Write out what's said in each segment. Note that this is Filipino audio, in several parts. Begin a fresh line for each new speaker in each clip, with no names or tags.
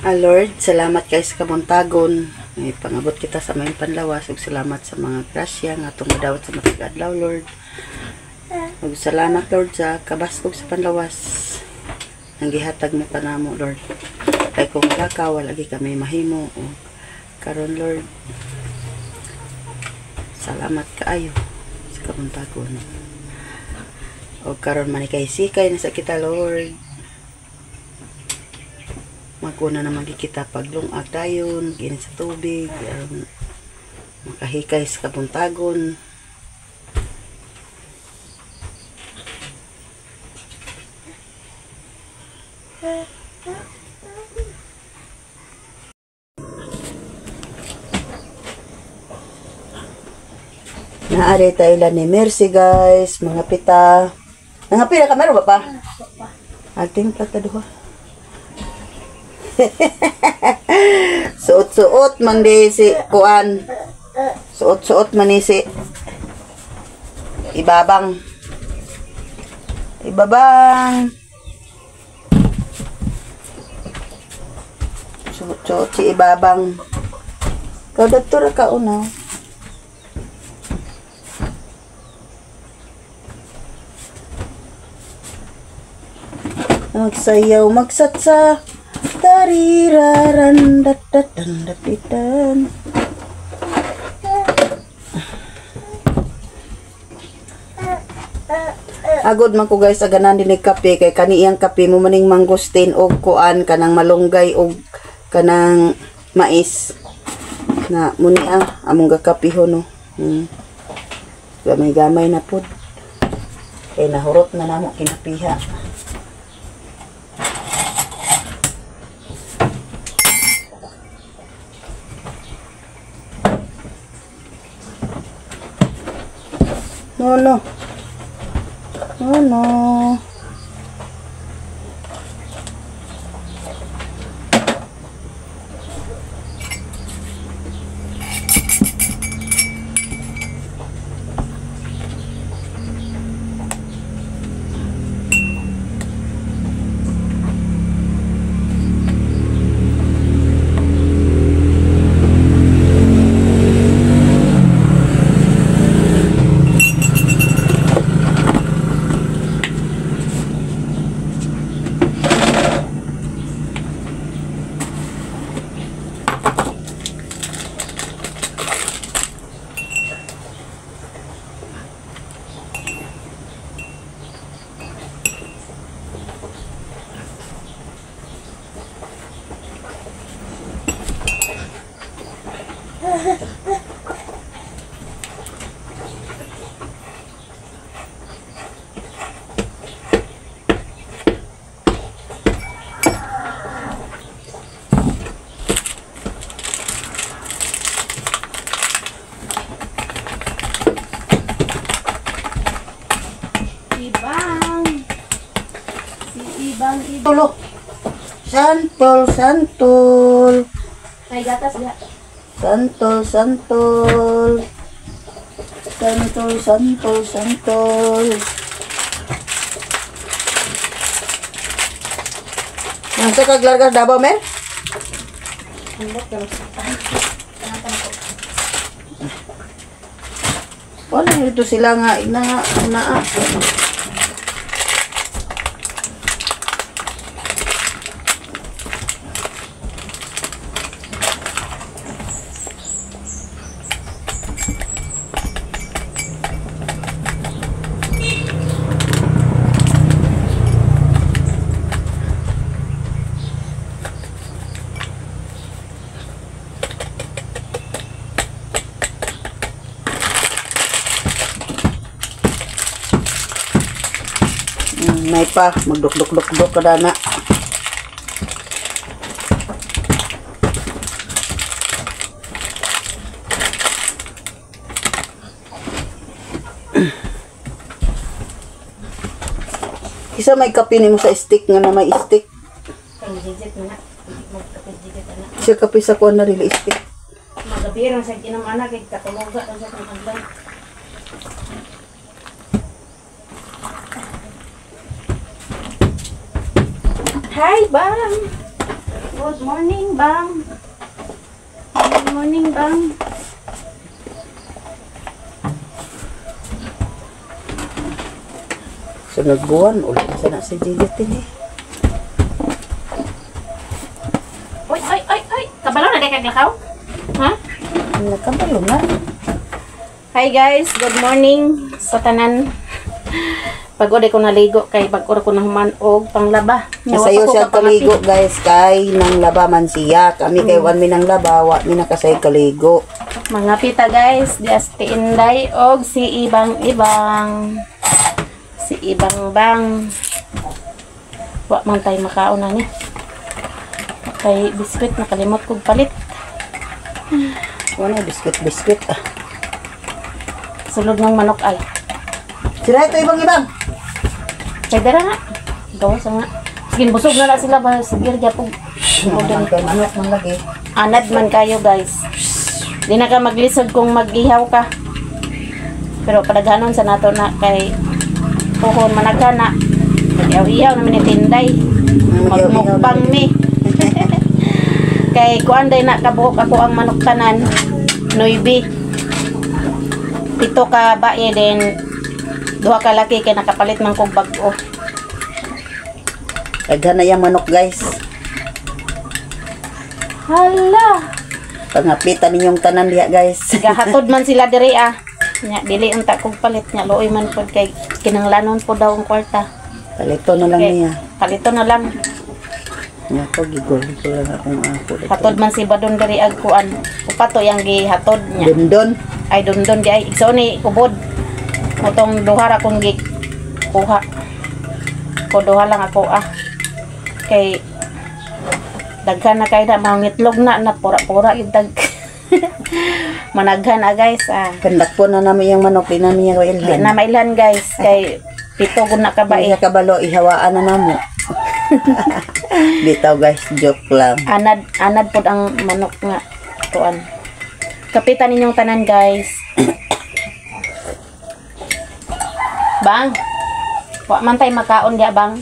Lord, salamat kay sa kabuntagon. May pangabot kita sa may panlawas. Ug salamat sa mga grasya nga itong madawat sa matag adlaw, Lord. Ug salamat, Lord, sa kabaskog sa panlawas. Ang gihatag mo pa namo, Lord. Kay kung wala ka, wala kami mahimo. O, karon, Lord, salamat kaayo sa kabuntagon. O karon manikay-sikay na sa kita, Lord. Maguna naman kita paglungag dayon, gini sa tubig, makahikay sa kabuntagon. Naari tayo lang ni Mercy, guys, mga pita. Nangapila ka, meron ba pa? Ating plata 2. Suot-suot man di si kuan. Suot-suot man ni si Ibabang. Suot-suot si Ibabang. Kau doktor ka una. Magsayaw, magsatsa. Tariraran datatan datitan. Agod man ko, guys, aganan din kape kay kaniyang kape mo maning mangustin og kuan kanang malunggay og kanang mais na muni among gakapihon no. Gamay-gamay na pud. Kay nahurot na namo kinapiha. No. Tulo. Santol.
Ay, gatas ya.
Santol. Nasa kaglargas Davao, men? Wala ito sila nga na. May pa, magduk-duk-duk-duk ka na. Isa may kape ni mo sa stick nga na may stick. Isa kape sa kuwan na rin stick.
Magabirang sa kinang anak, katuluga sa kanang. Hi, Bang! Good morning, Bang. Good morning, Bang.
Sunod buwan, ulit sana si Jigit ini.
Oy, oy, oy, oy. Kabalo na kay kaglakaw? Ha?
Nakabalo na.
Hi guys, good morning sa tanan. Pagod ko naligo kay pag-ura ko na human og panglaba.
Kasayo siya kaligo guys, kay nang laba man siya. Kami kay wan mi nang laba, wa mi nakasay kaligo.
Mga pita guys, Diasti Inday og si Ibang-Ibang. Si Ibang-Bang. Wa man tay makaon na ni. Kay biskwit nakalimot kog palit.
Wala biskwit.
Sulod ng manok ay.
Sila ito Ibang-Ibang.
Kay dara nga. Gawa sa nga. Sige, busog na sila ba? Sige, gyapon.
Naman kay manok man lagi.
Anad man kayo guys. Di na ka maglisod kung mag-ihaw ka. Pero padaghanon sa nato na kay puhon managana. Mag-ihaw-ihaw namin ni Tinday. Magmukbang mi. Kay kuan day na kabuok ako ang manok tanan. Noibi. 7 ka bae din 2 ka laki kay nakapalit man kog bag-o.
Daghan na yang manok guys.
Hala.
Pangapitan ninyong tanan diha guys.
Gahatod man sila diri ah. Nya dili unta kog palit nya luoy man pod kay kinanglanon po daw ang kwarta.
Palito na lang
Okay.
niya.
Palito na lang.
Nya ko gigol lang akong ako.
Hatod man si Badon diri ag kuan. Upato yang gihatod nya.
Dundon.
Ay dundon di ay igso ni ubod. Motong duha ra kong gi kuha. Ko duha lang ako ah. Kay daghan na kay na mangitlog na pura-pura gid dag. Managhan na guys ah.
Kandak po na namin yung manok, di namin yung
Di
ilhan.
na mailan guys kay 7 gud na ka ba
Iya kabalo, ihawaan na namo. Bitaw guys, joke lang.
Anad pod ang manok nga tuan. Kapitan ninyong tanan guys. Bang. Wa man tay makaon dia bang.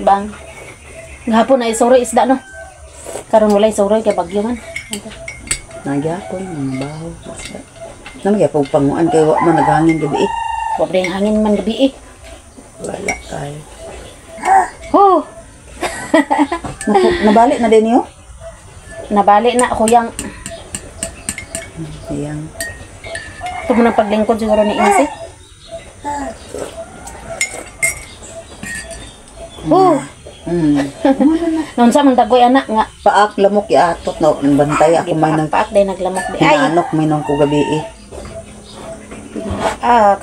Bang. Gahapon ay suro isda no. Karon walay suro kay bagyo man.
Nagyapon, ang baho. Nagyapon panguan kay wa man naghangin gabi eh.
Wa ba yung hangin man gabi eh.
Wala kayo.
Oh.
Nabalik na din niyo?
Nabali na kuyang.
Ayan.
Ito mo ng paglingkod siguro ni Insi. Oh. Noon sa mong dagoy anak nga.
Paak lamok iatot na bantay ako may nang
Paak day naglamok di. Ay.
hinanok may nang ko gabi eh.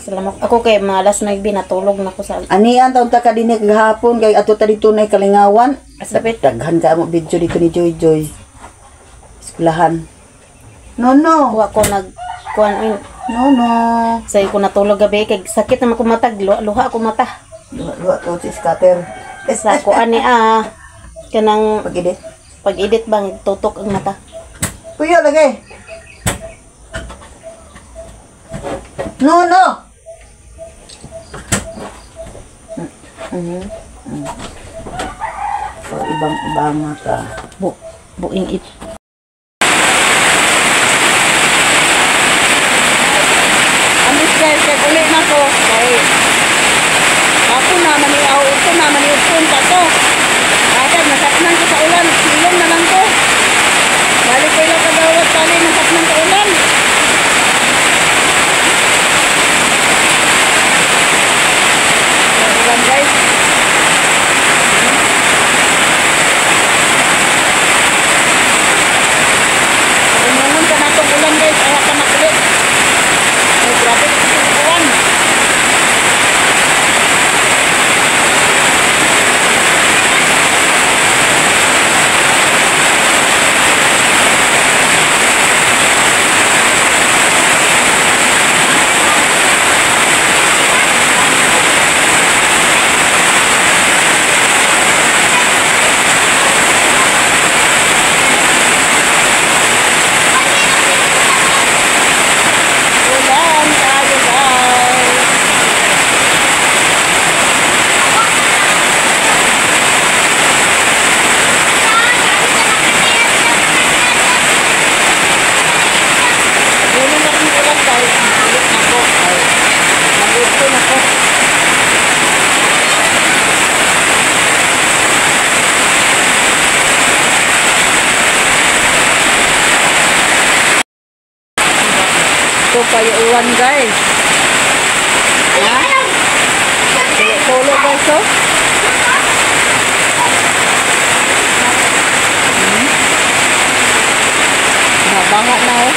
Salamat. Ako kay mga alas 9 natulog na ko sa
Anian taon ta ka dinik gahapon kay ato ta dito nay kalingawan.
asapit.
Daghan ka mo video dito ni Joy Joy. Eskwelahan. No.
Kuha ko kuan
No.
say ko natulog gabi kay sakit naman ko mata, luha ko mata.
Luwa to si scatter.
Sa kuan ni kanang
Pag-edit.
pag-edit bang tutok ang mata.
Puyo lagi. No. So, ibang ka.
Buing it. Ano guys, kay ulit na ko. Kay ako naman ni ito naman ni utun ka to. Agad nasatnan ko sa ulan, silong na lang ko. Balik ko lang kagawad tali nasatnan sa ulan. Ulan guys. Umungon ka na itong ulan guys, ayaw ka makulit. Ay, grabe ito yung ulan.
ulan guys. Ha? Tulo guys oh. Nabangat na oh.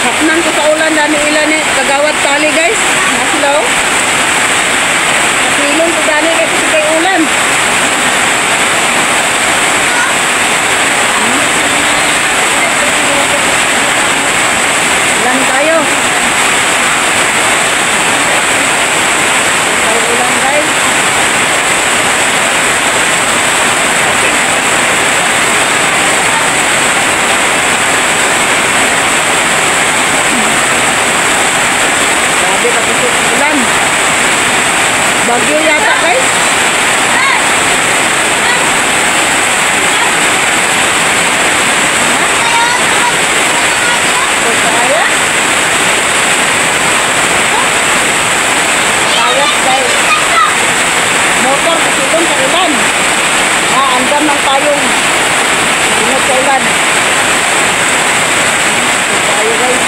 Hapnan ko sa ulan dami ilan eh. Kagawat tali guys. Nasila oh. Nasilong ko dami kasi kay ulan. Ulan tayo. Tayo ulan guys. Grabe kapusok ulan. Bagyo yata guys. Motor kasilong sa ulan. Andam ng tayong ingat sa ulan. Tayo guys.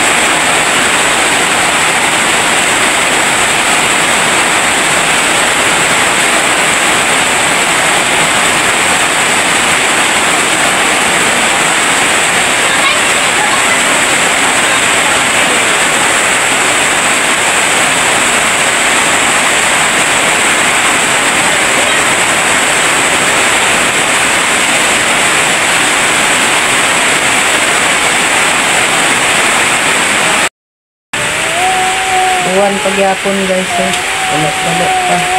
Buwan pagyapon guys eh. Balok pa.